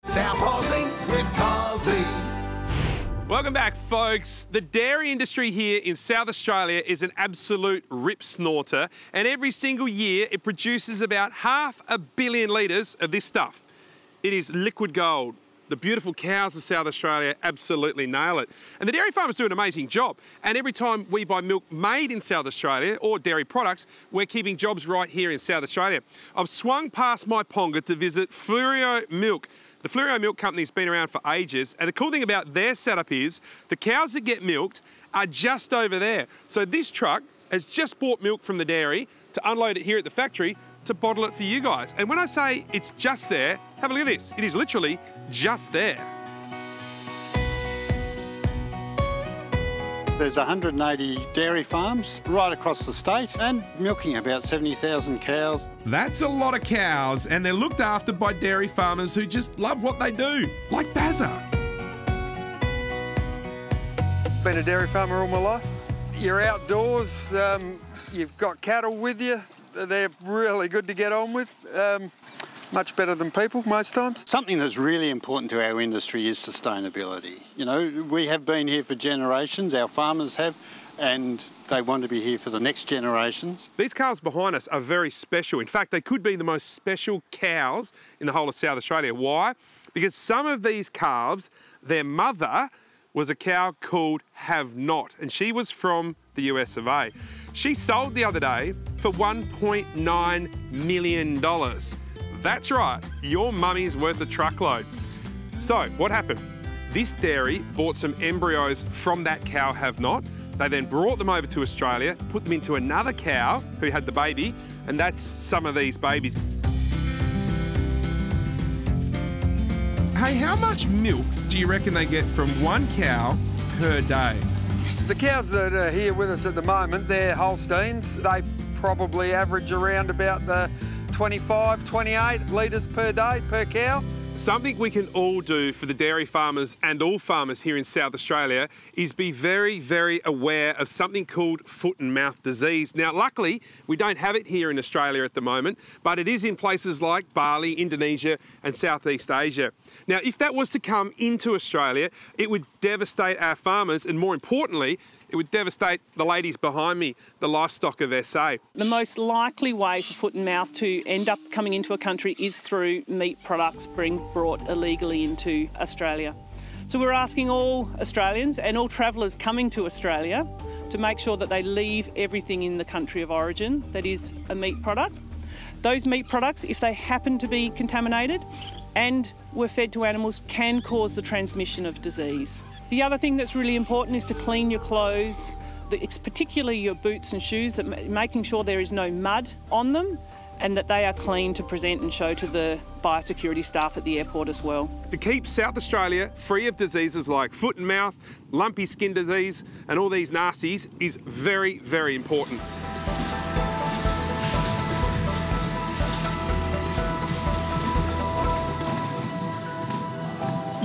South Aussie with Cosi. Welcome back, folks. The dairy industry here in South Australia is an absolute rip snorter, and every single year it produces about 500 million litres of this stuff. It is liquid gold. The beautiful cows of South Australia absolutely nail it. And the dairy farmers do an amazing job. And every time we buy milk made in South Australia or dairy products, we're keeping jobs right here in South Australia. I've swung past my ponga to visit Fleurieu Milk. The Fleurieu Milk Company's been around for ages, and the cool thing about their setup is the cows that get milked are just over there. So this truck has just bought milk from the dairy to unload it here at the factory to bottle it for you guys. And when I say it's just there, have a look at this. It is literally just there. There's 180 dairy farms right across the state and milking about 70,000 cows. That's a lot of cows, and they're looked after by dairy farmers who just love what they do, like Bazza. Been a dairy farmer all my life. You're outdoors, you've got cattle with you. They're really good to get on with. Much better than people most times. Something that's really important to our industry is sustainability. You know, we have been here for generations, our farmers have, and they want to be here for the next generations. These cows behind us are very special. In fact, they could be the most special cows in the whole of South Australia. Why? Because some of these calves, their mother was a cow called Have Not, and she was from the US of A. She sold the other day for $1.9 million. That's right, your mummy's worth a truckload. So what happened? This dairy bought some embryos from that cow Have Not. They then brought them over to Australia, put them into another cow who had the baby, and that's some of these babies. Hey, how much milk do you reckon they get from one cow per day? The cows that are here with us at the moment, they're Holsteins. They probably average around about the 25, 28 litres per day per cow. Something we can all do for the dairy farmers and all farmers here in South Australia is be very, very aware of something called foot and mouth disease. Now, luckily, we don't have it here in Australia at the moment, but it is in places like Bali, Indonesia, and Southeast Asia. Now, if that was to come into Australia, it would devastate our farmers, and more importantly, it would devastate the ladies behind me, the livestock of SA. The most likely way for foot and mouth to end up coming into a country is through meat products being brought illegally into Australia. So we're asking all Australians and all travellers coming to Australia to make sure that they leave everything in the country of origin that is a meat product. Those meat products, if they happen to be contaminated and were fed to animals, can cause the transmission of disease. The other thing that's really important is to clean your clothes, particularly your boots and shoes, making sure there is no mud on them and that they are clean to present and show to the biosecurity staff at the airport as well. To keep South Australia free of diseases like foot and mouth, lumpy skin disease and all these nasties is very, very important.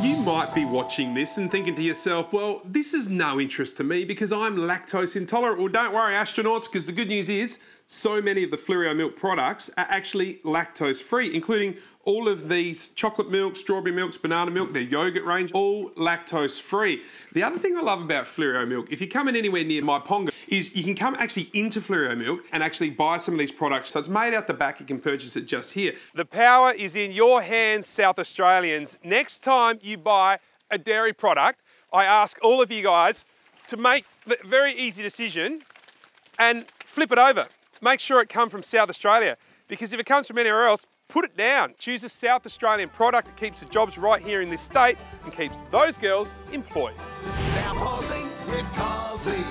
You might be watching this and thinking to yourself, well, this is no interest to me because I'm lactose intolerant. Well, don't worry, astronauts, because the good news is so many of the Fleurieu milk products are actually lactose free, including all of these chocolate milk, strawberry milks, banana milk, their yogurt range, all lactose free. The other thing I love about Fleurieu milk, if you're coming anywhere near my ponga, is you can come actually into Fleurieu milk and actually buy some of these products. So it's made out the back, you can purchase it just here. The power is in your hands, South Australians. Next time you buy a dairy product, I ask all of you guys to make the very easy decision and flip it over. Make sure it comes from South Australia, because if it comes from anywhere else, put it down. Choose a South Australian product that keeps the jobs right here in this state and keeps those girls employed. South Aussie with Cosi.